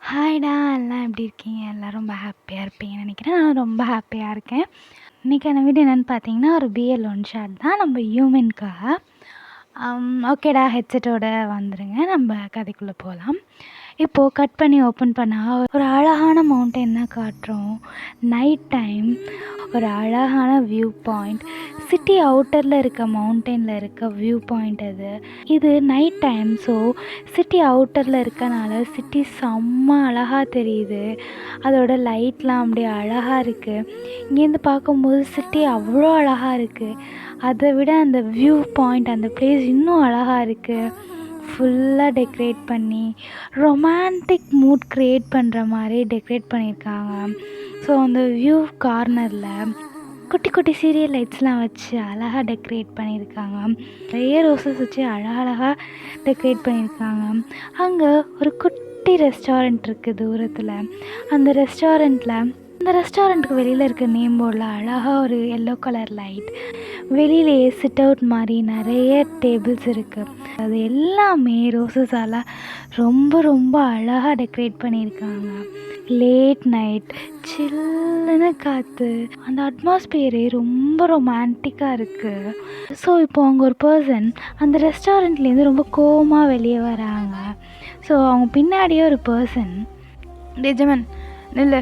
ஹாய்டா! எல்லாம் எப்படி இருக்கீங்க? எல்லாம் ரொம்ப ஹாப்பியா இருப்பீங்கன்னு நெனைக்கிறேன். நானும் ரொம்ப ஹாப்பியா இருக்கேன். இன்னைக்கான வீடியோ என்னன்னு பார்த்தீங்கன்னா, ஒரு பிஎல் ஒன் ஷாட் தான் நம்ம ஹியூமனுக்காக. ஓகேடா, ஹெட்செட்டோட வந்துருங்க. நம்ம கதைக்குள்ள போலாம். இப்போது கட் பண்ணி ஓப்பன் பண்ணா ஒரு அழகான மவுண்டன் தான் காட்டுறோம். நைட் டைம் ஒரு அழகான வியூ பாயிண்ட். சிட்டி அவுட்டரில் இருக்க மவுண்டனில் இருக்க வியூ பாயிண்ட் அது. இது நைட் டைம். ஸோ சிட்டி அவுட்டரில் இருக்கனால சிட்டி செம்ம அழகாக தெரியுது. அதோட லைட்லாம் அப்படியே அழகாக இருக்குது. இங்கேருந்து பார்க்கும்போது சிட்டி அவ்வளோ அழகாக இருக்குது. அதை விட அந்த வியூ பாயிண்ட், அந்த பிளேஸ் இன்னும் அழகாக இருக்குது. ஃபுல்லாக டெக்கரேட் பண்ணி ரொமான்டிக் மூட் க்ரியேட் பண்ணுற மாதிரி டெக்கரேட் பண்ணியிருக்காங்க. ஸோ அந்த வியூ கார்னரில் குட்டி குட்டி சீரியல் லைட்ஸ்லாம் வச்சு அழகாக டெக்கரேட் பண்ணியிருக்காங்க. நிறைய ரோசஸ் வச்சு அழகழகாக டெக்கரேட் பண்ணியிருக்காங்க. அங்கே ஒரு குட்டி ரெஸ்டாரண்ட் இருக்குது தூரத்தில். அந்த ரெஸ்டாரண்ட்டுக்கு வெளியில் இருக்க நேம் போர்டில் அழகாக ஒரு எல்லோ கலர் லைட். வெளியிலேயே சிட் அவுட் மாதிரி நிறைய டேபிள்ஸ் இருக்குது. அது எல்லாமே ரோசஸால் ரொம்ப ரொம்ப அழகாக டெக்கரேட் பண்ணியிருக்காங்க. லேட் நைட் சில்லுன்னு காற்று, அந்த அட்மாஸ்பியரே ரொம்ப ரொமான்டிக்காக இருக்குது. ஸோ இப்போ அவங்க ஒரு பர்சன் அந்த ரெஸ்டாரண்ட்லேருந்து ரொம்ப கோவமாக வெளியே வராங்க. ஸோ அவங்க பின்னாடியே ஒரு பர்சன், டேஜமன் நில்லு,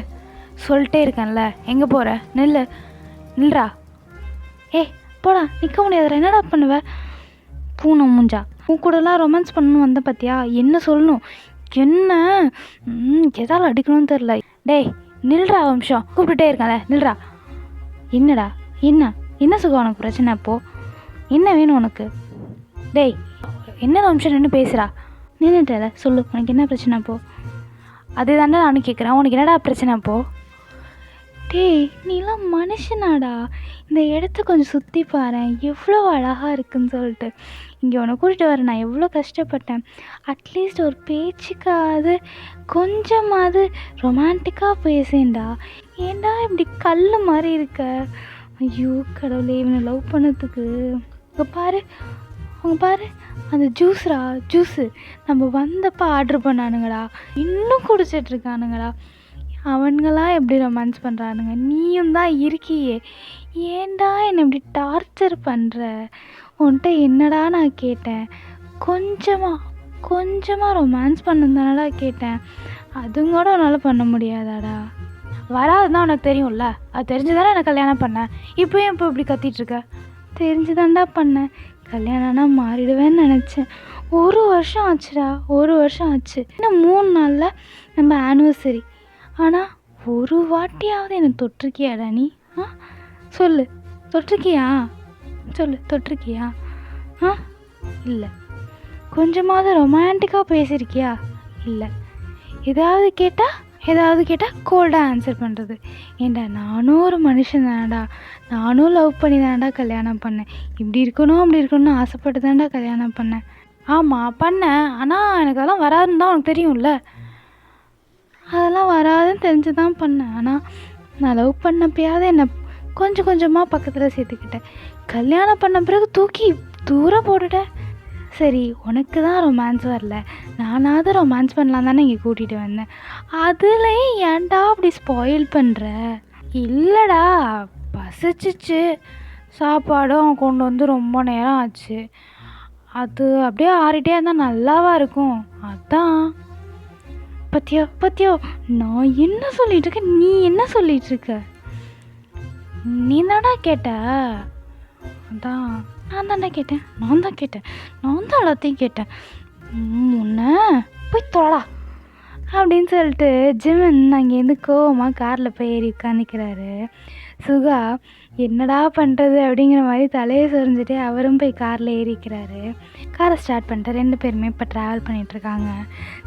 சொல்லிட்டே இருக்கேன்ல, எங்கே போகிற, நில்றா, போடா, நிற்க முடியாதுடா, என்னடா பண்ணுவ, பூனை மூஞ்சா, உன் கூடலாம் ரொமான்ஸ் பண்ணணும் வந்த பார்த்தியா, என்ன சொல்லணும், என்ன எதால் அடிக்கணும்னு தெரில, டேய் நில்றா வம்சம், கூப்பிட்டுட்டே இருக்கேன்ல, நில்றா, என்னடா, என்ன சுகம் உனக்கு பிரச்சனை, அப்போது என்ன வேணும் உனக்கு, டேய் என்ன வம்சம் நின்று பேசுகிறா, நின்றுட்டல சொல்லு, உனக்கு என்ன பிரச்சனை அப்போது, அதே தாண்டா நானும் கேட்குறேன், உனக்கு என்னடா பிரச்சனை அப்போது, டேய் நீலாம் மனுஷனாடா, இந்த இடத்த கொஞ்சம் சுற்றி பாரேன், எவ்வளோ அழகாக இருக்குன்னு சொல்லிட்டு இங்கே உன்னை கூட்டிகிட்டு வர நான் எவ்வளோ கஷ்டப்பட்டேன். அட்லீஸ்ட் ஒரு பேச்சுக்காவது கொஞ்சமாவது ரொமான்டிக்காக பேசேன்டா, ஏன்டா இப்படி கல் மாதிரி இருக்க, ஐயோ கடவுளே, இவனை லவ் பண்ணதுக்கு. அவங்க பாரு அந்த ஜூஸு நம்ம வந்தப்போ ஆர்டர் பண்ணானுங்கடா, இன்னும் குடிச்சிட்ருக்கானுங்கடா. அவனுங்களாம் எப்படி ரொமான்ஸ் பண்ணுறானுங்க, நீயும் தான் இருக்கியே, ஏன்டா என்னை இப்படி டார்ச்சர் பண்ணுற, உன்கிட்ட என்னடா நான் கேட்டேன், கொஞ்சமாக ரொமான்ஸ் பண்ணதானடா கேட்டேன், அதுவும் கூட உன்னால் பண்ண முடியாதாடா, வராதுதான் உனக்கு தெரியும்ல, அது தெரிஞ்சுதானே எனக்கு கல்யாணம் பண்ணேன், இப்போ இப்படி கத்திகிட்ருக்க, தெரிஞ்சுதான்டா பண்ணேன், கல்யாணம்னா மாறிடுவேன்னு நினச்சேன், 1 வருஷம் ஆச்சுடா, 1 வருஷம் ஆச்சு, இன்னும் 3 நாளில் நம்ம ஆனிவர்சரி, ஆனால் ஒரு வாட்டியாவது என்னை தொட்டிருக்கியாடா நீ, சொல்லு, தொட்டிருக்கியா, இல்லை, கொஞ்சமாவது ரொமான்டிக்காக பேசியிருக்கியா, இல்லை, ஏதாவது கேட்டால் கோல்டாக ஆன்சர் பண்ணுறது, ஏண்டா நானும் ஒரு மனுஷன் தானடா, நானும் லவ் பண்ணி தானடா கல்யாணம் பண்ணேன், இப்படி இருக்கணும் அப்படி இருக்கணும்னு ஆசைப்பட்டு தானடா கல்யாணம் பண்ணேன், ஆமாம் பண்ணேன், ஆனால் எனக்கு அதெல்லாம் வராதுன்னு தான் உனக்கு தெரியும்ல, அதெல்லாம் வராதுன்னு தெரிஞ்சு தான் பண்ணேன், ஆனால் நான் லவ் பண்ணப்பயாவது என்னை கொஞ்சம் கொஞ்சமாக பக்கத்தில் சேர்த்துக்கிட்டேன், கல்யாணம் பண்ண பிறகு தூக்கி தூரம் போட்டுட்டேன். சரி உனக்கு தான் ரொமான்ஸ் வரல, நானாவது ரொமான்ஸ் பண்ணலாம் தானே இங்கே கூட்டிகிட்டு வந்தேன், அதுலேயும் ஏன்டா அப்படி ஸ்பாயில் பண்ணுற, இல்லைடா பசிச்சிச்சு, சாப்பாடும் கொண்டு வந்து ரொம்ப நேரம் ஆச்சு, அது அப்படியே ஆறிட்டே இருந்தால் நல்லாவா இருக்கும், அதான் பத்தியோ நான் என்ன சொல்லிட்டு இருக்கேன், நீ என்ன சொல்லிட்டு இருக்க, நீ தானடா கேட்ட, அதான் நான் தான் கேட்டேன், எல்லாத்தையும் கேட்டேன், முன்ன போய் தொழா அப்படின்னு சொல்லிட்டு ஜிமன் அங்கேருந்து கோவமாக காரில் போய் ஏறி உட்காந்துக்கிறாரு. சுகா என்னடா பண்ணுறது அப்படிங்கிற மாதிரி தலையை சொரிஞ்சிட்டு அவரும் போய் காரில் ஏறிக்கிறாரு. காரை ஸ்டார்ட் பண்ணிட்டு 2 பேருமே இப்போ ட்ராவல் பண்ணிகிட்ருக்காங்க.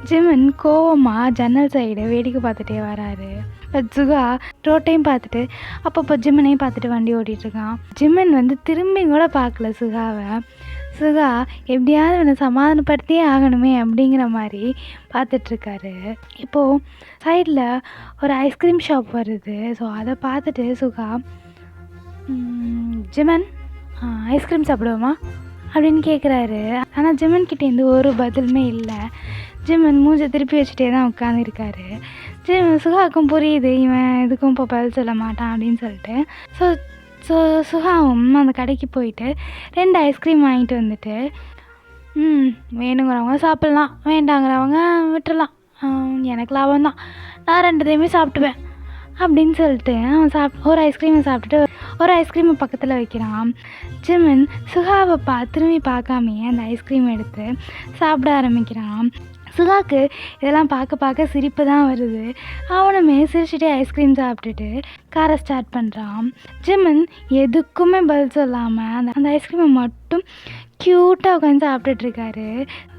ஜிமன் கோவமாக ஜன்னல் சைடு வேடிக்கை பார்த்துட்டே வராரு. இப்போ சுகா ரோட்டையும் பார்த்துட்டு அப்பப்போ ஜிம்மனையும் பார்த்துட்டு வண்டி ஓட்டிகிட்ருக்கான். ஜிம்மன் திரும்பி கூட பார்க்கல சுகாவை. சுகா எப்படியாவது அவனை சமாதானப்படுத்தியே ஆகணுமே அப்படிங்கிற மாதிரி பார்த்துட்ருக்காரு. இப்போது சைடில் ஒரு ஐஸ்கிரீம் ஷாப் வருது. ஸோ அதை பார்த்துட்டு சுகா, ஜிமன் ஐஸ்கிரீம் சாப்பிடுவோமா அப்படின்னு கேட்குறாரு. ஆனால் ஜிமன் கிட்டேருந்து ஒரு பதிலுமே இல்லை. ஜிமன் மூஞ்சை திருப்பி வச்சுட்டே தான் உட்காந்துருக்காரு. சுகாவுக்கும் புரியுது இவன் எதுக்கும் இப்போ பதில் சொல்ல மாட்டான் அப்படின்னு சொல்லிட்டு. ஸோ ஸோ சுகாவும் அந்த கடைக்கு போயிட்டு 2 ஐஸ்கிரீம் வாங்கிட்டு வந்துட்டு, வேணுங்கிறவங்க சாப்பிட்லாம், வேண்டாங்கிறவங்க விட்டுறலாம், எனக்கு லாபம் தான், நான் 2த்தையுமே சாப்பிட்டுவேன் அப்படின்னு சொல்லிட்டு அவன் ஒரு ஐஸ்கிரீமை சாப்பிட்டுட்டு ஒரு ஐஸ்கிரீமை பக்கத்தில் வைக்கிறான். ஜிமன் சுகாவை திரும்பி பார்க்காமையே அந்த ஐஸ்கிரீம் எடுத்து சாப்பிட ஆரம்பிக்கிறான். சுகாவுக்கு இதெல்லாம் பார்க்க சிரிப்பு தான் வருது. அவனுமே சிரிச்சுட்டே ஐஸ்கிரீம் சாப்பிட்டுட்டு காரை ஸ்டார்ட் பண்ணுறான். ஜிமன் எதுக்குமே பதில் சொல்லாமல் அந்த ஐஸ்கிரீமை மட்டும் க்யூட்டாக உட்காந்து சாப்பிட்டுட்ருக்காரு.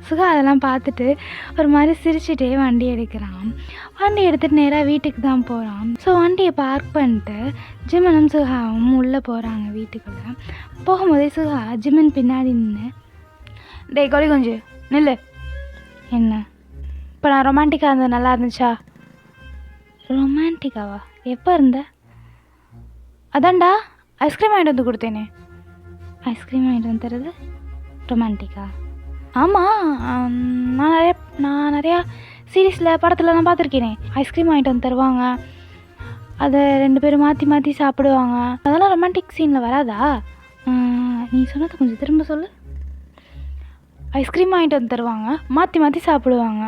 சுகா அதெல்லாம் பார்த்துட்டு ஒரு மாதிரி சிரிச்சுட்டே வண்டி எடுக்கிறான். வண்டி எடுத்துகிட்டு நேராக வீட்டுக்கு தான் போகிறான். ஸோ வண்டியை பார்க் பண்ணிட்டு ஜிமனும் சுகாவும் உள்ளே போகிறாங்க வீட்டுக்குள்ளே. போகும்போதே சுகா ஜிமன் பின்னாடி நின்று, டேய் கோழி குஞ்சு நில்லு. என்ன இப்போ நான் ரொமான்டிக்காக இருந்தது நல்லா இருந்துச்சா? ரொமான்டிக்காவா? எப்போ இருந்த? அதான்டா ஐஸ்கிரீம் வாங்கிட்டு வந்து கொடுத்தேனே. ஐஸ்கிரீம் வாங்கிட்டு வந்து தருது ரொமான்டிக்கா? ஆமாம், நான் நிறையா சீரீஸில் படத்துலலாம் பார்த்துருக்கேனே. ஐஸ்கிரீம் வாங்கிட்டு வந்து தருவாங்க, அதை 2 பேரும் மாற்றி சாப்பிடுவாங்க, அதெல்லாம் ரொமான்டிக் சீனில் வராதா? நீ சொன்னது கொஞ்சம் திரும்ப சொல்லு. ஐஸ்கிரீம் வாங்கிட்டு வந்து தருவாங்க, மாற்றி சாப்பிடுவாங்க.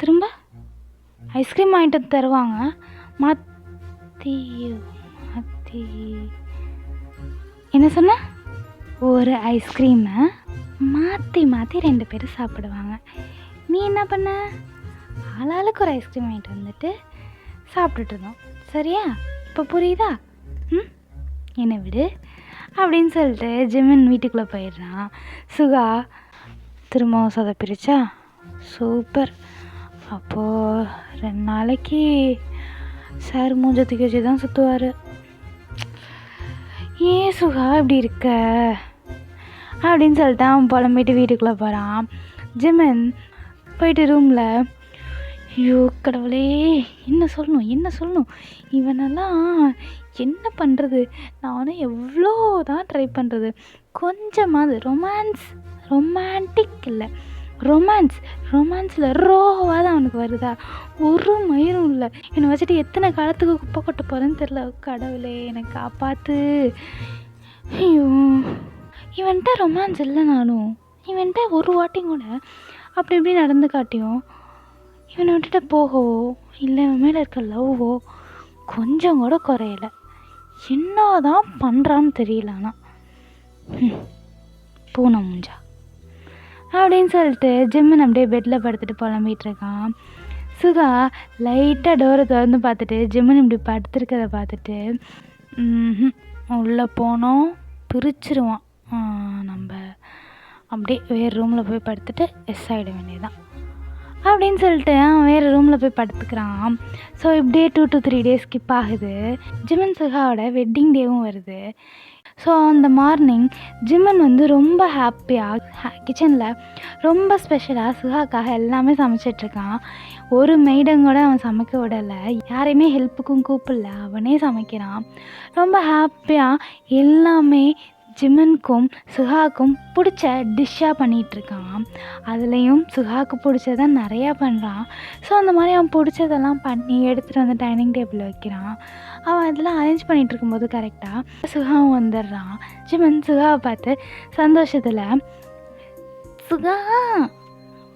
திரும்ப ஐஸ்கிரீம் வாங்கிட்டு வந்து தருவாங்க, மாற்றி என்ன சொன்ன? ஒரு ஐஸ்கிரீமை மாற்றி 2 பேரும் சாப்பிடுவாங்க. நீ என்ன பண்ண? ஆளாளுக்கு ஒரு ஐஸ்கிரீம் வாங்கிட்டு வந்துட்டு சாப்பிட்டுட்டு இருந்தோம். சரியா? இப்போ புரியுதா? என்னை விடு அப்படின்னு சொல்லிட்டு ஜிமன் வீட்டுக்குள்ளே போயிடுறான். சுகா திரும்பவும் சொதப்பிருச்சா? சூப்பர். அப்போது 2 நாளைக்கு சார் மூஞ்ச தூக்கி வச்சு தான் சுற்றுவார். ஏன் சுகா இப்படி இருக்க அப்படின்னு சொல்லிட்டு அவன் புலம்பிட்டு வீட்டுக்குள்ளே போகிறான். ஜிமன் போயிட்டு ரூமில், ஐயோ கடவுளே, என்ன சொல்லணும் இவனெல்லாம் என்ன பண்ணுறது, நானும் எவ்வளோ தான் ட்ரை பண்ணுறது, கொஞ்சமாவது ரொமான்டிக் இல்லை, ரொமான்ஸில் ரோவாக தான் அவனுக்கு வருதா? ஒரு மயிரும் இல்லை. என்னை வச்சுட்டு எத்தனை காலத்துக்கு குப்பை கொட்ட போகிறேன்னு தெரில. கடவுளே என்னை காப்பாற்று. ஐயோ, இவன்கிட்ட ரொமான்ஸ் இல்லைனாலும் இவன்கிட்ட ஒரு வாட்டியும் கூட அப்படி இப்படி நடந்து காட்டியும் இவனை விட்டுட்டு போகவோ இல்லை இவன் மேலே இருக்க லவ்வோ கொஞ்சம் கூட குறையலை. என்ன தான் பண்ணுறான்னு தெரியல. ஆனால் பூனை மூஞ்சா அப்படின்னு சொல்லிட்டு ஜிம்மன் அப்படியே பெட்டில் படுத்துட்டு புலம்பிகிட்ருக்கான். சுகா லைட்டாக டோரை திறந்து பார்த்துட்டு ஜிம்மன் இப்படி படுத்துருக்கதை பார்த்துட்டு, உள்ளே போனோம் பிரிச்சிருவான், நம்ம அப்படியே வேறு ரூமில் போய் படுத்துட்டு ஆகிட வேண்டியதுதான் அப்படின்னு சொல்லிட்டு அவன் வேறு ரூமில் போய் படுத்துக்கிறான். ஸோ இப்படியே 2 to 3 days ஸ்கிப் ஆகுது. ஜிமன் சுகாவோட வெட்டிங் டேவும் வருது. ஸோ அந்த மார்னிங் ஜிமன் வந்து ரொம்ப ஹாப்பியாக கிச்சனில் ரொம்ப ஸ்பெஷலாக சுகாக்காக எல்லாமே சமைச்சிட்ருக்கான். ஒரு மெய்டம் கூட அவன் சமைக்க விடலை, யாரையுமே ஹெல்ப்புக்கும் கூப்பிடல, அவனே சமைக்கிறான். ரொம்ப ஹாப்பியாக எல்லாமே ஜிமனுக்கும் சுகாவுக்கும் பிடிச்ச டிஷ்ஷாக பண்ணிகிட்ருக்கான். அதுலேயும் சுகாவுக்கு பிடிச்சதான் நிறையா பண்ணுறான். ஸோ அந்த மாதிரி அவன் பிடிச்சதெல்லாம் பண்ணி எடுத்துகிட்டு வந்து டைனிங் டேபிளில் வைக்கிறான். அவன் அதெல்லாம் அரேஞ்ச் பண்ணிகிட்டு இருக்கும்போது கரெக்டாக சுகாவும் வந்துடுறான். ஜிமன் சுகாவை பார்த்து சந்தோஷத்தில், சுகா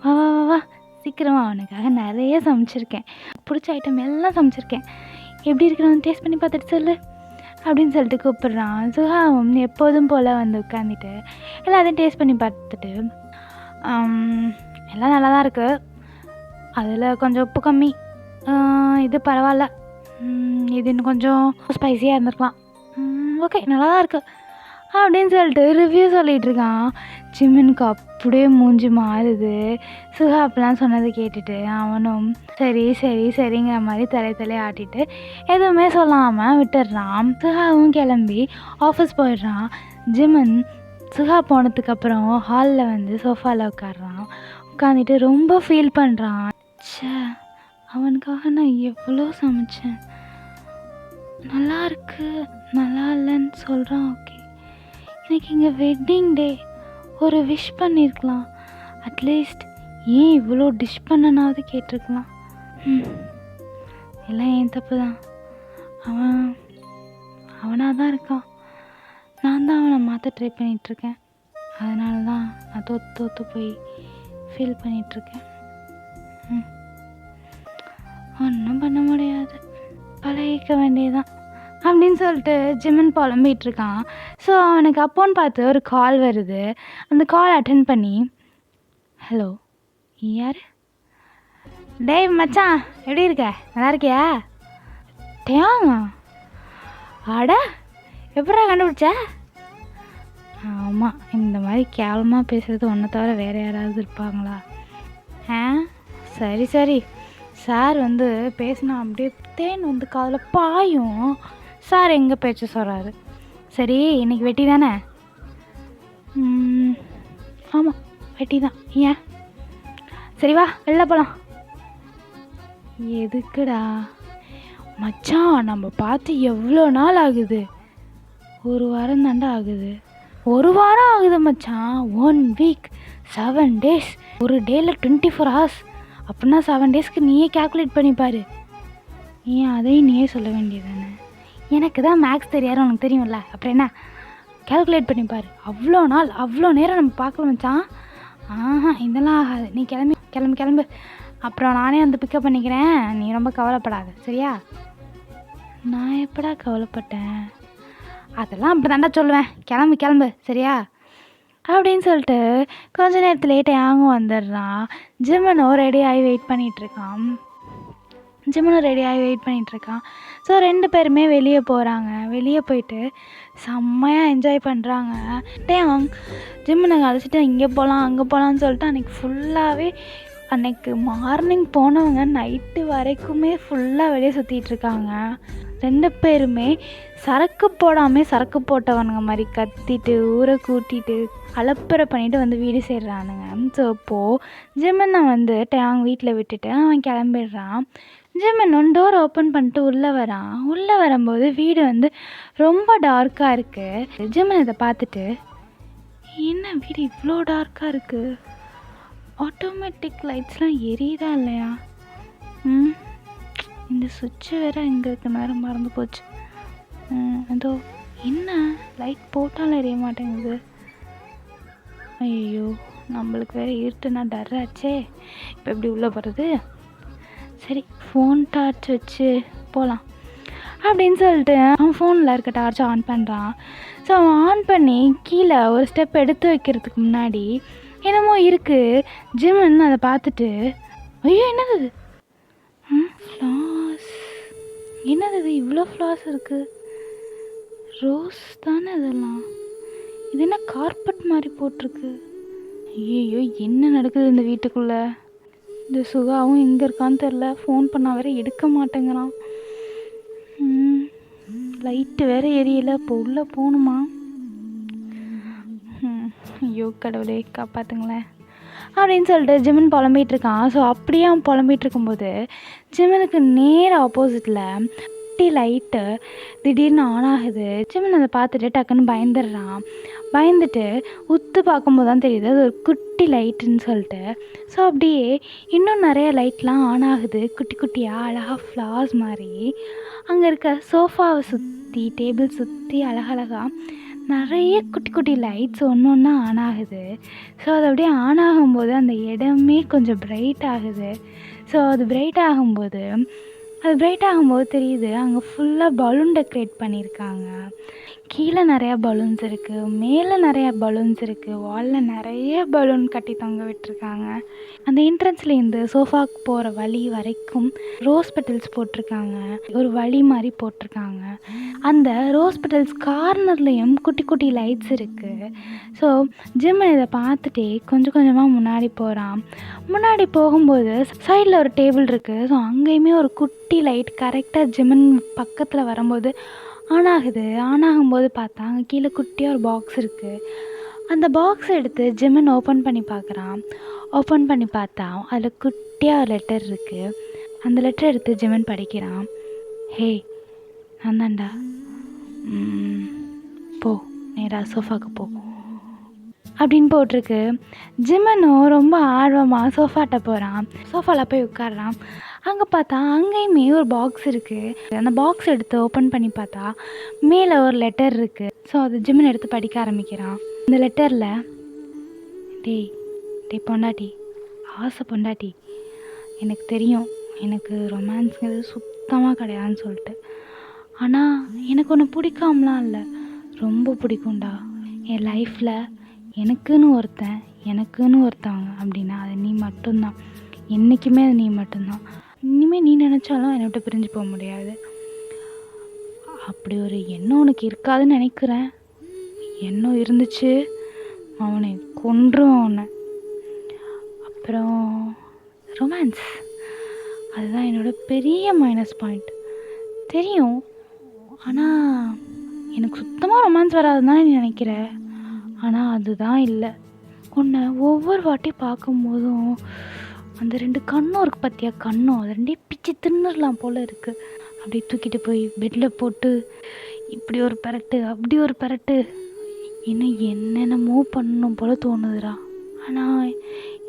வா வா வா சீக்கிரமாக, அவனுக்காக நிறைய சமைச்சிருக்கேன், பிடிச்ச ஐட்டம் எல்லாம் சமைச்சிருக்கேன், எப்படி இருக்கிறவன் டேஸ்ட் பண்ணி பார்த்துட்டு சொல்லு அப்படின்னு சொல்லிட்டு கூப்பிட்றான். சுகாவும் எப்போதும் போல் வந்து உட்காந்துட்டு எல்லாத்தையும் டேஸ்ட் பண்ணி பார்த்துட்டு, எல்லாம் நல்லா தான் இருக்குது, அதில் கொஞ்சம் உப்பு கம்மி, இது பரவாயில்ல, இது இன்னும் கொஞ்சம் ஸ்பைஸியாக இருந்திருக்கலாம், ஓகே நல்லா தான் இருக்குது அப்படின்னு சொல்லிட்டு ரிவ்யூ சொல்லிகிட்ருக்கான். ஜிமனுக்கு அப்படியே மூஞ்சி மாறுது. சுகா அப்படிலாம் சொன்னதை கேட்டுட்டு அவனும் சரிங்கிற மாதிரி தலை ஆட்டிட்டு எதுவுமே சொல்லாமல் விட்டுடுறான். சுகாவும் கிளம்பி ஆஃபீஸ் போயிடுறான். ஜிமன் சுகா போனதுக்கப்புறம் ஹாலில் வந்து சோஃபாவில் உட்காந்துட்டு ரொம்ப ஃபீல் பண்ணுறான். ச்சே, அவனுக்காக நான் எவ்வளோ சமைச்சேன், நல்லா இருக்கு நல்லா இல்லைன்னு சொல்கிறான். ஓகே, எனக்கு இங்கே வெட்டிங் டே, ஒரு விஷ் பண்ணியிருக்கலாம், அட்லீஸ்ட் ஏன் இவ்வளோ டிஷ் பண்ணனாவது கேட்டிருக்கலாம். எல்லாம் ஏன் தப்பு தான். அவனாக தான் இருக்கான். நான் தான் அவனை மாற்ற ட்ரை பண்ணிகிட்ருக்கேன். அதனால தான் நான் தோற்று போய் ஃபீல் பண்ணிகிட்ருக்கேன். ஒன்றும் பண்ண முடியாது, பழகிக்க வேண்டியதுதான் அப்படின்னு சொல்லிட்டு ஜிமன் புலம்பிகிட்ருக்கான். ஸோ அவனுக்கு அப்போன்னு பார்த்து ஒரு கால் வருது. அந்த கால் அட்டென்ட் பண்ணி, ஹலோ யார்? டேய் மச்சான், எப்படி இருக்க? நல்லா இருக்கியா? டேங்க அட, எப்படா கண்டுபிடிச்ச? ஆமாம், இந்த மாதிரி கேவலமாக பேசுகிறது ஒன்றை தவிர வேறு யாராவது இருப்பாங்களா? சரி சரி, சார் பேசினா அப்படியே தேன் காதில் பாயும். சார் எங்கே பேச்சு சொல்கிறாரு. சரி, இன்னைக்கு வெட்டி தானே? ஆமாம், வெட்டி தான். ஏன்? சரி வா, வெளில போகலாம். எதுக்குடா மச்சான்? நம்ம பார்த்து எவ்வளோ நாள் ஆகுது? ஒரு வாரம் தாண்டா ஆகுது. ஒரு வாரம் ஆகுது மச்சான். 1 வீக் 7 days. ஒரு டேயில் 24 hours. அப்படின்னா 7 daysக்கு நீயே கேல்குலேட் பண்ணிப்பாரு. ஏன் அதையும் நீயே சொல்ல வேண்டியதானே? எனக்கு தான் மேக்ஸ் தெரியாது, உனக்கு தெரியும்ல, அப்புறம் என்ன? கேல்குலேட் பண்ணிப்பாரு. அவ்வளோ நாள் அவ்வளோ நேரம் நம்ம பார்க்கல மச்சான். இதெல்லாம் ஆகாது. நீ கிளம்பி கிளம்பு கிளம்பு. அப்புறம் நானே பிக்கப் பண்ணிக்கிறேன். நீ ரொம்ப கவலைப்படாத, சரியா? நான் எப்படா கவலைப்பட்டேன்? அதெல்லாம் அப்படி தாண்டா சொல்லுவேன். கிளம்பு கிளம்பு, சரியா? அப்படின்னு சொல்லிட்டு கொஞ்ச நேரத்தில் லேட்டாக வந்துடுறான். ஜிம்மனும் ரெடியாகி வெயிட் பண்ணிகிட்ருக்கான். ஸோ 2 பேருமே வெளியே போகிறாங்க. வெளியே போயிட்டு செம்மையாக என்ஜாய் பண்ணுறாங்க. டேங் ஜிம்மனை அழைச்சிட்டு இங்கே போகலாம் அங்கே போகலான்னு சொல்லிட்டு அன்னைக்கு மார்னிங் போனவங்க நைட்டு வரைக்குமே ஃபுல்லாக வெளியே சுற்றிட்டுருக்காங்க. 2 பேருமே சரக்கு போடாமல் சரக்கு போட்டவனுங்க மாதிரி கத்திட்டு ஊரை கூட்டிகிட்டு அலப்பறை பண்ணிவிட்டு வீடு சேர்றானுங்க. ஸோ இப்போது ஜிம்மனை டேங் வீட்டில் விட்டுட்டு அவன் கிளம்பிடுறான். ஜிம்மன் டோர் ஓப்பன் பண்ணிட்டு உள்ளே வரான். உள்ளே வரும்போது வீடு ரொம்ப டார்க்காக இருக்குது. ஜிம்மன் இதை பார்த்துட்டு, என்ன வீடு இவ்வளோ டார்க்காக இருக்குது? ஆட்டோமேட்டிக் லைட்ஸ்லாம் எரியுதா இல்லையா? இந்த சுவிட்சு வேறு எங்கே இருக்குது, நேரம் மறந்து போச்சு. அதோ என்ன லைட் போட்டாலும் எரிய மாட்டேங்குது. ஐயோ, நம்மளுக்கு வேறு இருட்டுனா டர்ராச்சே. இப்போ எப்படி உள்ளே போகிறது? சரி, ஃபோன் டார்ச் வச்சு போகலாம் அப்படின்னு சொல்லிட்டு அவன் ஃபோனில் இருக்க டார்ச்சை ஆன் பண்ணுறான். ஸோ அவன் ஆன் பண்ணி கீழே ஒரு ஸ்டெப் எடுத்து வைக்கிறதுக்கு முன்னாடி என்னமோ இருக்குது. ஜிம்மன் அதை பார்த்துட்டு, ஐயோ என்னது இது? ஃப்ளாஸ். என்னது இது? இவ்வளோ ஃப்ளாஸ் இருக்குது. ரோஸ் தானே இதெல்லாம்? இது என்ன கார்பெட் மாதிரி போட்டிருக்கு? ஐயோ, என்ன நடக்குது இந்த வீட்டுக்குள்ளே? இந்த சுகாவும் எங்கே இருக்கான்னு தெரில. ஃபோன் பண்ணால் வேறு எடுக்க மாட்டேங்கிறான். லைட்டு வேறு எரியலை. இப்போ உள்ளே போகணுமா? ஐயோ கடவுளே, காப்பாற்றுங்களேன் அப்படின்னு சொல்லிட்டு ஜிம்மன் புலம்பிகிட்ருக்கான். ஸோ அப்படியே அவன் புலம்பிகிட்ருக்கும்போது ஜிம்மனுக்கு நேர் ஆப்போசிட்டில் லைட்டு திடீர்னு ஆன் ஆகுது. ஜிம்மன் அதை பார்த்துட்டு டக்குன்னு பயந்துட்டு உத்து பார்க்கும்போது தான் தெரியுது அது ஒரு குட்டி லைட்டுன்னு சொல்லிட்டு. ஸோ அப்படியே இன்னும் நிறைய லைட்லாம் ஆன் ஆகுது, குட்டி குட்டியாக அழகாக ஃப்ளார்ஸ் மாதிரி. அங்கே இருக்க சோஃபாவை சுற்றி டேபிள் சுற்றி அழகழகாக நிறைய குட்டி குட்டி லைட்ஸ் ஒன்று ஒன்றா ஆன் ஆகுது. ஸோ அது அப்படியே ஆன் ஆகும்போது அந்த இடமே கொஞ்சம் பிரைட் ஆகுது. ஸோ அது பிரைட் ஆகும்போது தெரியுது அங்கே ஃபுல்லாக பலூன் டெக்கரேட் பண்ணியிருக்காங்க. கீழே நிறையா பலூன்ஸ் இருக்குது, மேலே நிறையா பலூன்ஸ் இருக்குது, வாலில் நிறைய பலூன் கட்டி தொங்க விட்டுருக்காங்க. அந்த என்ட்ரன்ஸ்லேருந்து சோஃபாவுக்கு போகிற வழி வரைக்கும் ரோஸ் பெட்டல்ஸ் போட்டிருக்காங்க, ஒரு வழி மாதிரி போட்டிருக்காங்க. அந்த ரோஸ் பெட்டல்ஸ் கார்னர்லேயும் குட்டி குட்டி லைட்ஸ் இருக்குது. ஸோ ஜிம்மன் இதை பார்த்துட்டே கொஞ்சம் கொஞ்சமாக முன்னாடி போகிறான். முன்னாடி போகும்போது சைடில் ஒரு டேபிள் இருக்குது. ஸோ அங்கேயுமே ஒரு குட்டி லைட் கரெக்டாக ஜிம்மன் பக்கத்தில் வரும்போது ஆன் ஆகும்போது பார்த்தா அங்கே கீழே குட்டியாக ஒரு பாக்ஸ் இருக்குது. அந்த பாக்ஸ் எடுத்து ஜிம்மன் ஓப்பன் பண்ணி பார்க்குறான். ஓப்பன் பண்ணி பார்த்தா அதில் குட்டியாக ஒரு லெட்டர் இருக்குது. அந்த லெட்டர் எடுத்து ஜிம்மன் படிக்கிறான். ஹே, நான் தான்டா. போ, நேராக சோஃபாவுக்கு போ. அப்படின்னு போட்டிருக்கு. ஜிமனும் ரொம்ப ஆர்வமாக சோஃபாட்ட போகிறான். சோஃபாவில் போய் உட்காடுறான். அங்கே பார்த்தா அங்கேயுமே ஒரு பாக்ஸ் இருக்குது. அந்த பாக்ஸ் எடுத்து ஓப்பன் பண்ணி பார்த்தா மேலே ஒரு லெட்டர் இருக்குது. ஸோ அது ஜிமன் எடுத்து படிக்க ஆரம்பிக்கிறான். இந்த லெட்டரில், டேய் டேய் பொண்டாட்டி, ஆசை பொண்டாட்டி, எனக்கு தெரியும் எனக்கு ரொமான்ஸுங்கிறது சுத்தமாக கிடையாதுன்னு சொல்லிட்டு. ஆனால் எனக்கு ஒன்று பிடிக்காமலாம் இல்லை, ரொம்ப பிடிக்கும்டா. என் லைஃப்பில் எனக்குன்னு ஒருத்தவங்க அப்படின்னா அது நீ மட்டும்தான். என்றைக்குமே அது நீ மட்டும்தான். இனிமேல் நீ நினச்சாலும் என்னை விட்டு பிரிஞ்சு போக முடியாது. அப்படி ஒரு எண்ணம் உனக்கு இருக்காதுன்னு நினைக்கிறேன். எண்ணம் இருந்துச்சு, அவனை கொன்றும் அவனை. அப்புறம் ரொமான்ஸ், அதுதான் என்னோட பெரிய மைனஸ் பாயிண்ட். தெரியும், ஆனால் எனக்கு சுத்தமாக ரொமான்ஸ் வராதுன்னு தான் நீ நினைக்கிற. ஆனால் அதுதான் இல்லை. உன்னை ஒவ்வொரு வாட்டி பார்க்கும்போதும் அந்த 2 கண்ணும் இருக்குது பார்த்தியா, கண்ணும் அது 2 பிச்சு தின்னுடலாம் போல் இருக்குது. அப்படியே தூக்கிட்டு போய் பெட்டில் போட்டு இப்படி ஒரு பரட்டு அப்படி ஒரு பரட்டு, இன்னும் என்னென்னமோ பண்ணணும் போல் தோணுதுடா. ஆனால்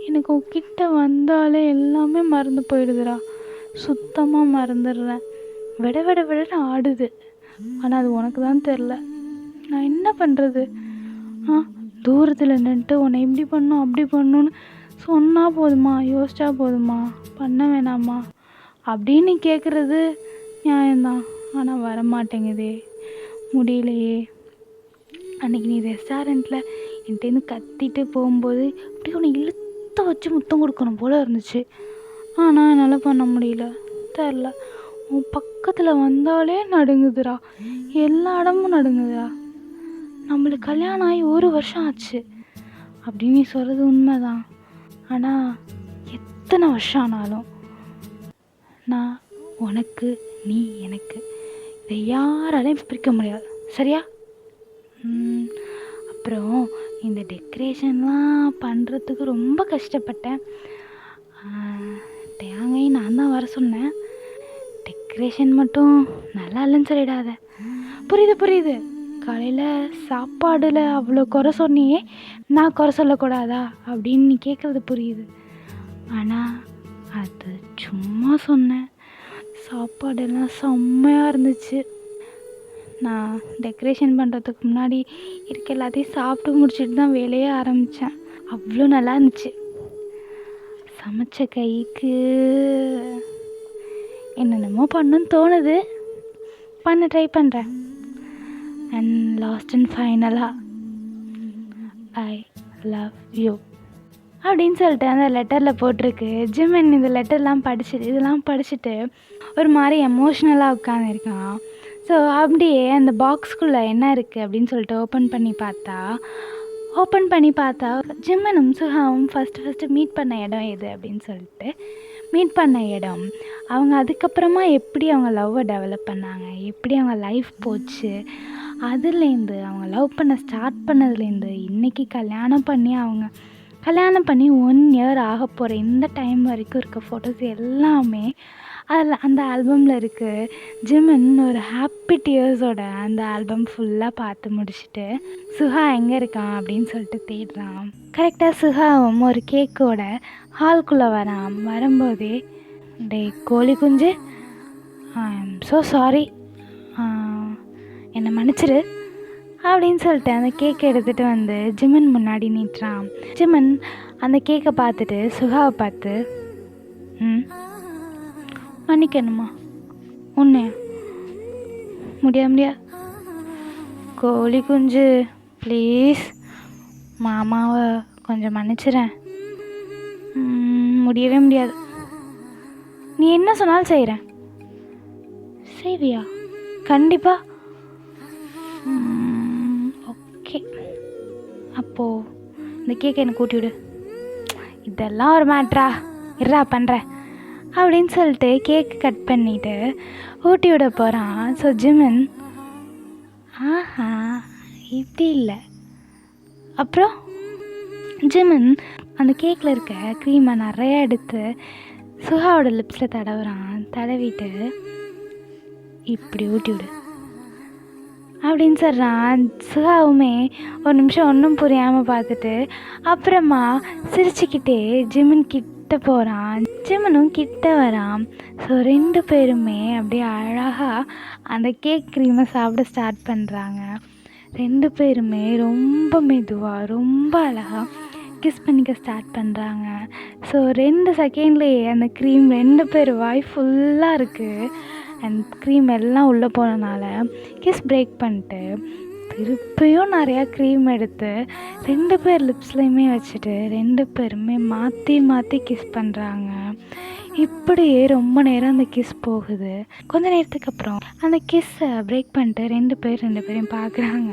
எனக்கு உன்கிட்ட வந்தாலே எல்லாமே மறந்து போயிடுதுடா. சுத்தமாக மறந்துடுறேன். விட விட விடன்னு ஆடுது. ஆனால் அது உனக்கு தான் தெரில. நான் என்ன பண்ணுறது? தூரத்தில் நின்றுட்டு உன்னை இப்படி பண்ணும் அப்படி பண்ணணுன்னு சொன்னால் போதுமா, யோசிச்சா போதுமா, பண்ண வேணாமா அப்படின்னு கேட்குறது நியாயம்தான். ஆனால் வரமாட்டேங்குதே, முடியலையே. அன்றைக்கி நீ ரெஸ்டாரண்ட்டில் என்கிட்டேருந்து கத்திட்டு போகும்போது அப்படி உன்னை இழுத்த வச்சு முத்தம் கொடுக்கணும் போல் இருந்துச்சு. ஆனால் என்னால் பண்ண முடியல. தெரில, உன் பக்கத்தில் வந்தாலே நடுங்குதுடா, எல்லா இடமும் நடுங்குதுடா. நம்மளுக்கு கல்யாணம் ஆகி 1 வருஷம் ஆச்சு அப்படின்னு நீ சொல்கிறது உண்மைதான். ஆனால் எத்தனை வருஷம் ஆனாலும் நான் உனக்கு, நீ எனக்கு, இதை யாராலையும் பிரிக்க முடியாது. சரியா? அப்புறம் இந்த டெக்கரேஷன்லாம் பண்ணுறதுக்கு ரொம்ப கஷ்டப்பட்டேன். தேங்காய் நான் தான் வர சொன்னேன். டெக்கரேஷன் மட்டும் நல்லா இல்லைன்னு சொல்லிடாத. புரியுது. காலையில் சாப்பாடில் அவ்வளோ குறை சொன்னியே, நான் குறை சொல்லக்கூடாதா அப்படின்னு நீ கேட்குறது புரியுது. ஆனால் அது சும்மா சொன்னேன். சாப்பாடெல்லாம் செம்மையாக இருந்துச்சு. நான் டெக்கரேஷன் பண்ணுறதுக்கு முன்னாடி இருக்க எல்லாத்தையும் சாப்பிட்டு முடிச்சுட்டு தான் வேலையே ஆரம்பித்தேன். அவ்வளோ நல்லா இருந்துச்சு. சமைச்ச கைக்கு என்னென்னமோ பண்ணணுன்னு தோணுது, ட்ரை பண்ணுறேன். அண்ட் லாஸ்ட் அண்ட் ஃபைனலாக ஐ லவ் யூ அப்படின்னு சொல்லிட்டு அந்த லெட்டரில் போட்டிருக்கு. ஜிமன் இந்த லெட்டர்லாம் படிச்சுட்டு ஒரு மாதிரி எமோஷ்னலாக உட்காந்துருக்கான். ஸோ அப்படியே அந்த பாக்ஸ்குள்ளே என்ன இருக்குது அப்படின்னு சொல்லிட்டு ஓப்பன் பண்ணி பார்த்தா ஜிம்மனும் சுகாவும் ஃபஸ்ட்டு மீட் பண்ண இடம் எது அப்படின்னு சொல்லிட்டு மீட் பண்ண இடம். அவங்க அதுக்கப்புறமா எப்படி அவங்க லவ்வை டெவலப் பண்ணாங்க, எப்படி அவங்க லைஃப் போச்சு, அதுலேருந்து அவங்க லவ் பண்ண ஸ்டார்ட் பண்ணதுலேருந்து இன்றைக்கி கல்யாணம் பண்ணி 1 இயர் ஆக போகிற இந்த டைம் வரைக்கும் இருக்க ஃபோட்டோஸ் எல்லாமே அதில் அந்த ஆல்பமில் இருக்குது. ஜிமன் ஒரு ஹாப்பி டியர்ஸோட அந்த ஆல்பம் ஃபுல்லாக பார்த்து முடிச்சுட்டு சுஹா எங்கே இருக்கான் அப்படின்னு சொல்லிட்டு தேடுறான். கரெக்டாக சுஹாவும் ஒரு கேக்கோட ஹால்குள்ளே வரான். வரும்போதே, டே கோழி குஞ்சு, ஐ எம் ஸோ சாரி, என்னை மன்னிச்சிரு அப்படின்னு சொல்லிட்டு அந்த கேக்கை எடுத்துகிட்டு வந்து ஜிமன் முன்னாடி நீட்டுறான். ஜிமன் அந்த கேக்கை பார்த்துட்டு சுகாவை பார்த்து, மன்னிக்கணுமா? உன்னை முடியாது, கோழி குஞ்சு ப்ளீஸ் மாமாவை கொஞ்சம் மன்னிச்சிடறேன். முடியவே முடியாது. நீ என்ன சொன்னாலும் செய்கிறேன். செய்வியா? கண்டிப்பாக. ஓகே, அப்போது இந்த கேக்கை எனக்கு ஊட்டி விடு. இதெல்லாம் ஒரு மேட்ரா, இருடா பண்ணுறேன் அப்படின்னு சொல்லிட்டு கேக்கு கட் பண்ணிவிட்டு ஊட்டி விட போகிறான். ஸோ ஜிமன், ஆஹா இப்படி இல்லை. அப்புறம் ஜிமன் அந்த கேக்கில் இருக்க க்ரீமை நிறையா எடுத்து சுஹாவோட லிப்ஸில் தடவிட்டு இப்படி ஊட்டி விடு அப்படின்னு சொல்கிறான். சுகாவுமே ஒரு நிமிஷம் ஒன்றும் புரியாமல் பார்த்துட்டு அப்புறமா சிரிச்சுக்கிட்டே ஜிமின் கிட்ட போகிறான். ஜிமனும் கிட்ட வரான். ஸோ 2 பேருமே அப்படியே அழகாக அந்த கேக் க்ரீமை சாப்பிட ஸ்டார்ட் பண்ணுறாங்க. 2 பேருமே ரொம்ப மெதுவாக ரொம்ப அழகாக கிஸ் பண்ணிக்க ஸ்டார்ட் பண்ணுறாங்க. ஸோ 2 செகண்ட்லேயே அந்த க்ரீம் 2 பேர் வாய் ஃபுல்லாக இருக்குது. அண்ட் க்ரீம் எல்லாம் உள்ளே போனனால கிஸ் பிரேக் பண்ணிட்டு திருப்பியும் நிறையா க்ரீம் எடுத்து 2 பேர் லிப்ஸ்லேயுமே வச்சுட்டு 2 பேருமே மாற்றி மாற்றி கிஸ் பண்ணுறாங்க. இப்படியே ரொம்ப நேரம் அந்த கிஸ் போகுது. கொஞ்ச நேரத்துக்கு அப்புறம் அந்த கிஸ்ஸை பிரேக் பண்ணிட்டு 2 பேரையும் பார்க்குறாங்க.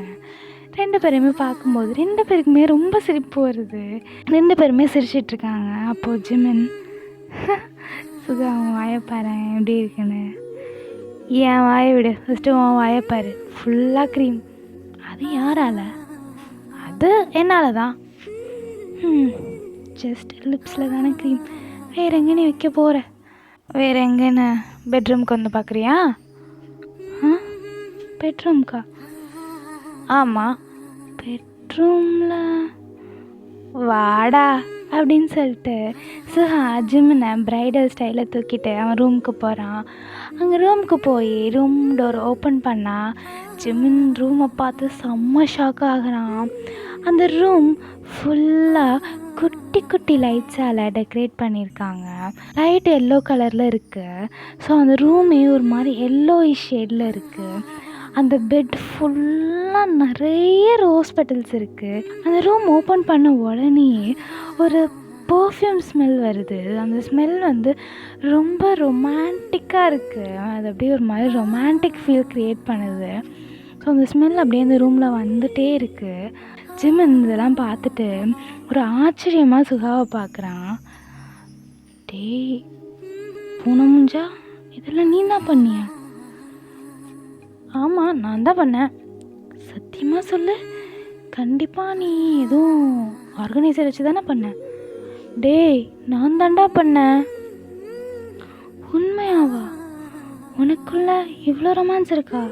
2 பேருமே பார்க்கும்போது 2 பேருக்குமே ரொம்ப சிரிப்பு வருது. 2 பேருமே சிரிச்சிட்ருக்காங்க. அப்போது ஜிமின் சுகா அவன் வாயப்பாரு எப்படி இருக்குன்னு. என் வாயை விடு, ஃபஸ்ட்டு உன் வாயப்பாரு, ஃபுல்லாக க்ரீம். அது யாரால? அது என்னால் தான். ஜஸ்ட் லிப்ஸில் தானே க்ரீம். வேறு எங்கே நீ வைக்க போகிற? வேறு எங்கேன்னு பெட்ரூம்க்கு வந்து பார்க்குறியா? பெட்ரூம்க்கா? ஆமாம், பெட்ரூமில் வாடா அப்படின்னு சொல்லிட்டு சுஹா ஜிமினை ப்ரைடல் ஸ்டைலில் தூக்கிட்டு அவன் ரூமுக்கு போகிறான். அங்கே ரூமுக்கு போய் ரூம் டோர் ஓப்பன் பண்ணால் ஜிமின் ரூமை பார்த்து செம்ம ஷாக் ஆகுறான். அந்த ரூம் ஃபுல்லாக குட்டி குட்டி லைட்ஸால் டெக்கரேட் பண்ணியிருக்காங்க. லைட் எல்லோ கலரில் இருக்குது. ஸோ அந்த ரூமே ஒரு மாதிரி எல்லோயிஷ் ஷேடில் இருக்குது. அந்த பெட் ஃபுல்லாக நிறைய ரோஸ் பெட்டல்ஸ் இருக்குது. அந்த ரூம் ஓப்பன் பண்ண உடனே ஒரு பர்ஃப்யூம் ஸ்மெல் வருது. அந்த ஸ்மெல் வந்து ரொம்ப ரொமான்டிக்காக இருக்குது. அது அப்படியே ஒரு மாதிரி ரொமான்டிக் ஃபீல் க்ரியேட் பண்ணுது. ஸோ அந்த ஸ்மெல் அப்படியே அந்த ரூமில் வந்துகிட்டே இருக்குது. ஜிமின் இதெல்லாம் பார்த்துட்டு ஒரு ஆச்சரியமாக சுகாவை பார்க்குறான். டேய் பூனை முஞ்சா, இதெல்லாம் நீ தான் பண்ணியா? ஆமாம், நான் தான் பண்ணேன். சத்தியமாக சொல்லு, கண்டிப்பாக நீ எதுவும் ஆர்கனைசர் வச்சு தானே பண்ண? டேய் நான் தாண்டா பண்ணேன். உண்மையாவா? உனக்குள்ள இவ்வளோ ரொமான்ஸ் இருக்கா?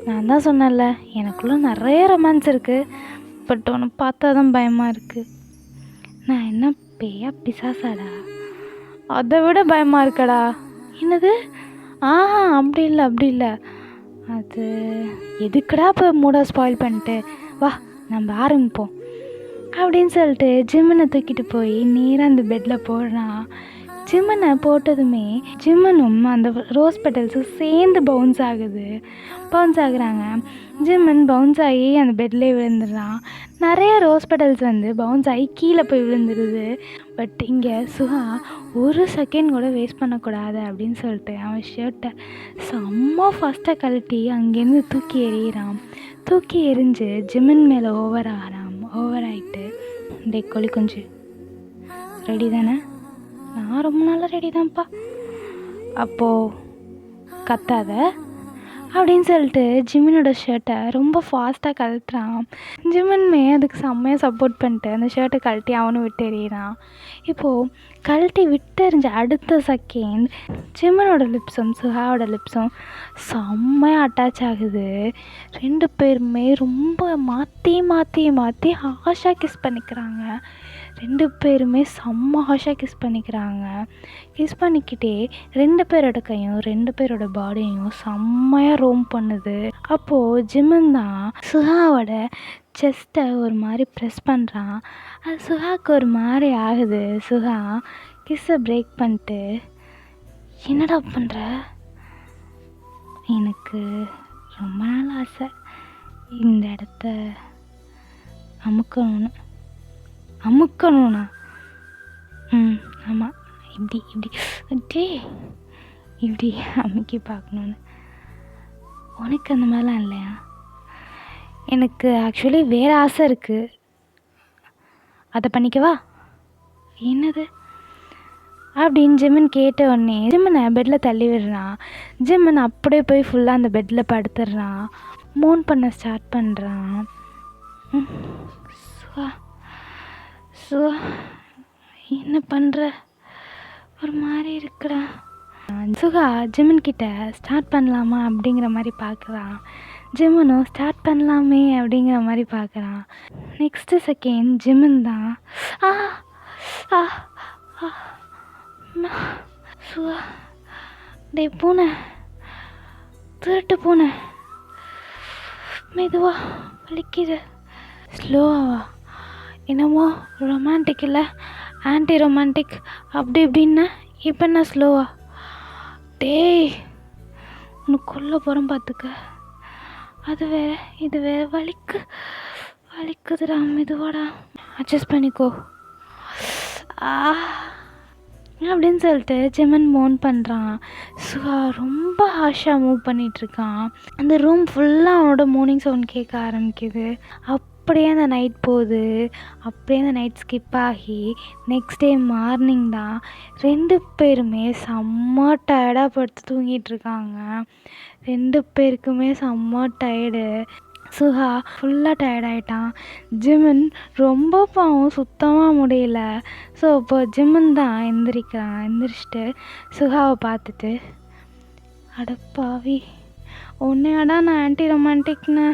நான் தான் சொன்னேன்ல, எனக்குள்ளே நிறைய ரொமான்ஸ் இருக்குது. பட் உன்னை பார்த்தா தான் பயமாக இருக்குது. நான் என்ன பேயா பிசாசாடா? அதை விட பயமாக இருக்கடா. என்னது? அப்படி இல்லை. அது எதுக்குடா இப்போ மூடை ஸ்பாயில் பண்ணிட்டு, வா நம்ம ஆரம்பிப்போம் அப்படின்னு சொல்லிட்டு ஜிம்மனை தூக்கிட்டு போய் நேராக அந்த பெட்டில் போடுறான். ஜிம்மனை போட்டதுமே ஜிம்மனும் அந்த ரோஸ் பெட்டல்ஸும் சேர்ந்து பவுன்ஸ் ஆகுறாங்க. ஜிம்மன் பவுன்ஸ் ஆகி அந்த பெட்லேயே விழுந்துடுறான். நிறைய ரோஸ் பெட்டல்ஸ் வந்து பவுன்ஸ் ஆகி கீழே போய் விழுந்துடுது. பட் இங்கே சுஹா ஒரு செகண்ட் கூட வேஸ்ட் பண்ணக்கூடாது அப்படின்னு சொல்லிட்டு அவன் ஷர்ட்டை செம்ம ஃபாஸ்ட்டாக கழட்டி அங்கேருந்து தூக்கி எறிஞ்சு ஜிம்மன் மேலே ஓவர் ஆகிட்டு, டே கோழி குஞ்சு ரெடி தானே? நான் ரொம்ப நாளாக ரெடி தான்ப்பா. அப்போது கத்தாத அப்படின்னு சொல்லிட்டு ஜிமினோட ஷர்ட்டை ரொம்ப ஃபாஸ்ட்டாக கழட்டுறான். ஜிமின்மே அதுக்கு செம்மையாக சப்போர்ட் பண்ணிட்டு அந்த ஷர்ட்டை கழட்டி அவனும் விட்டு எறிகிறான். இப்போது கழட்டி விட்டெறிஞ்ச அடுத்த செகண்ட் ஜிமினோட லிப்ஸும் சுஹாவோட லிப்ஸும் செம்மையாக அட்டாச் ஆகுது. 2 பேருமே ரொம்ப மாற்றி ஹாஷாக கிஸ் பண்ணிக்கிறாங்க. 2 பேருமே செம்ம ஹாஷாக கிஸ் பண்ணிக்கிட்டே 2 பேரோட கையும் 2 பேரோட பாடியையும் செம்மையாக ரோம் பண்ணுது. அப்போது ஜிமின் தான் சுஹாவோட செஸ்ட்டை ஒரு மாதிரி ப்ரெஸ் பண்ணுறான். அது சுஹாவுக்கு ஒரு மாதிரி ஆகுது. சுஹா கிஸ்ஸை பிரேக் பண்ணிட்டு, என்னடா பண்ணுற? எனக்கு ரொம்ப நாள் ஆசை இந்த இடத்த அமுக்கணும்னா. ஆமாம், இப்படி அமுக்கி பார்க்கணுன்னு. உனக்கு அந்த மாதிரிலாம் இல்லையா? எனக்கு ஆக்சுவலி வேறு ஆசை இருக்குது, அதை பண்ணிக்கவா? என்னது அப்படின்னு ஜிமின் கேட்ட உடனே ஜிமினை பெட்டில் தள்ளி விடுறான். ஜிமின் அப்படியே போய் ஃபுல்லாக அந்த பெட்டில் படுத்துடுறான். மூன் பண்ண ஸ்டார்ட் பண்ணுறான். என்ன பண்ணுற? ஒரு மாதிரி இருக்குடா. சுகா ஜிமின் கிட்ட ஸ்டார்ட் பண்ணலாமா அப்படிங்கிற மாதிரி பார்க்குறான். ஜிம்மனும் ஸ்டார்ட் பண்ணலாமே அப்படிங்கிற மாதிரி பார்க்குறான். நெக்ஸ்ட்டு செகண்ட் ஜிம்மன் தான் ஆ ஆ ஆ சுகா டே பூனை திருட்டு பூனை மெதுவா வலிக்குது ஸ்லோவா என்னமோ ரொமான்டிக் இல்லை ஆன்டி ரொமான்டிக் அப்படி இப்படின்னு இப்போ என்ன ஸ்லோவா டேய் உனக்கு கொல்ல போகிறோம் பார்த்துக்க அது வேற இது வேற வலிக்குதுடா மெதுவாடா அட்ஜஸ்ட் பண்ணிக்கோ அப்படின்னு சொல்லிட்டு ஜிம்மன் மோன் பண்ணுறான். சுகா ரொம்ப ஹாஷாக மூவ் பண்ணிகிட்ருக்கான். அந்த ரூம் ஃபுல்லாக அவனோட மார்னிங் சவுண்ட் கேட்க ஆரம்பிக்குது. அப்படியே அந்த நைட் போகுது. அப்படியே அந்த நைட் ஸ்கிப் ஆகி நெக்ஸ்ட் டே மார்னிங் தான் 2 பேருமே செம்ம டயர்டாக படுத்து தூங்கிட்டுருக்காங்க. 2 பேருக்குமே செம்ம டயர்டு. சுகா ஃபுல்லாக டயர்டாயிட்டான். ஜிம்மன் ரொம்ப பாவம் சுத்தமாக முடியல. ஸோ இப்போ ஜிம்மன் தான் எந்திரிச்சிட்டு சுகாவை பார்த்துட்டு அடப்பாவி உன்னையாடா நான் ஆன்டி ரொமான்டிக்னு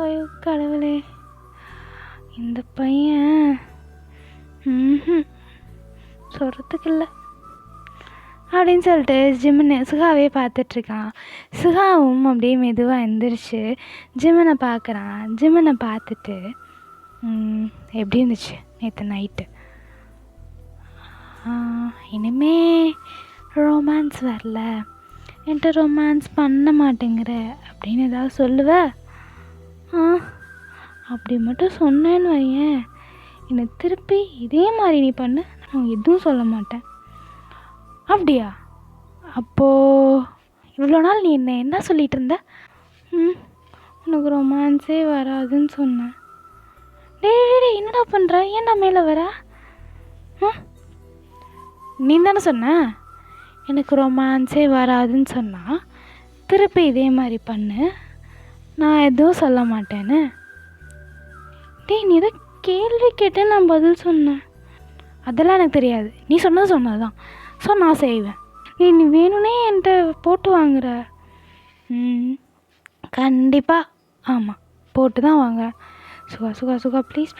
ஐயோ கடவுளே இந்த பையன் சொல்கிறதுக்கு இல்லை அப்படின்னு சொல்லிட்டு ஜிம்மனை சுகாவே பார்த்துட்ருக்கான். சுகாவும் அப்படியே மெதுவாக எழுந்திரிச்சு ஜிம்மனை பார்க்குறான். ஜிம்மனை பார்த்துட்டு எப்படி இருந்துச்சு நேற்று நைட்டு? இனிமே ரொமான்ஸ் வரல, என்கிட்ட ரொமான்ஸ் பண்ண மாட்டேங்கிற அப்படின்னு ஏதாவது சொல்லுவ? அப்படி மட்டும் சொன்னேன்னு வையேன், என்னை திருப்பி இதே மாதிரி நீ பண்ணு, நான் எதுவும் சொல்ல மாட்டேன். அப்படியா? அப்போது இவ்வளோ நாள் நீ என்ன சொல்லிகிட்டு இருந்த? உனக்கு ரொமான்ஸே வராதுன்னு சொன்னேன். டே என்னடா பண்ணுற? ஏன்டா மேலே வர? நீ தானே சொன்ன எனக்கு ரொமான்ஸே வராதுன்னு சொன்னால் திருப்பி இதே மாதிரி பண்ணு, நான் எதுவும் சொல்ல மாட்டேன்னு. நீ ஏதோ கேள்வி கேட்டேன், நான் பதில் சொன்னேன். அதெல்லாம் எனக்கு தெரியாது, நீ சொன்னது தான். ஸோ நான் செய்வேன். நீ வேணும்னே என்கிட்ட போட்டு வாங்குற. கண்டிப்பாக ஆமாம், போட்டு தான் வாங்க. சுகா ப்ளீஸ்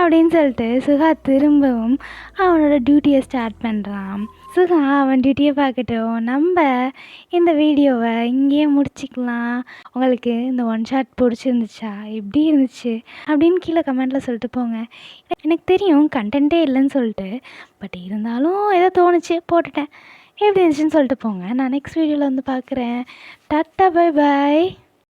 அப்படின்னு சொல்லிட்டு சுகா திரும்பவும் அவனோட டியூட்டியை ஸ்டார்ட் பண்ணுறான். சுகா அவன் டியூட்டியை பார்க்கட்டும். நம்ம இந்த வீடியோவை இங்கேயே முடிச்சிக்கலாம். உங்களுக்கு இந்த ஒன் ஷாட் பிடிச்சிருந்துச்சா, எப்படி இருந்துச்சு அப்படின்னு கீழே கமெண்ட்டில் சொல்லிட்டு போங்க. எனக்கு தெரியும் கண்டென்ட்டே இல்லைன்னு சொல்லிட்டு, பட் இருந்தாலும் ஏதோ தோணுச்சு போட்டுட்டேன். எப்படி இருந்துச்சுன்னு சொல்லிட்டு போங்க. நான் நெக்ஸ்ட் வீடியோவில் வந்து பார்க்குறேன். Tata bye bye.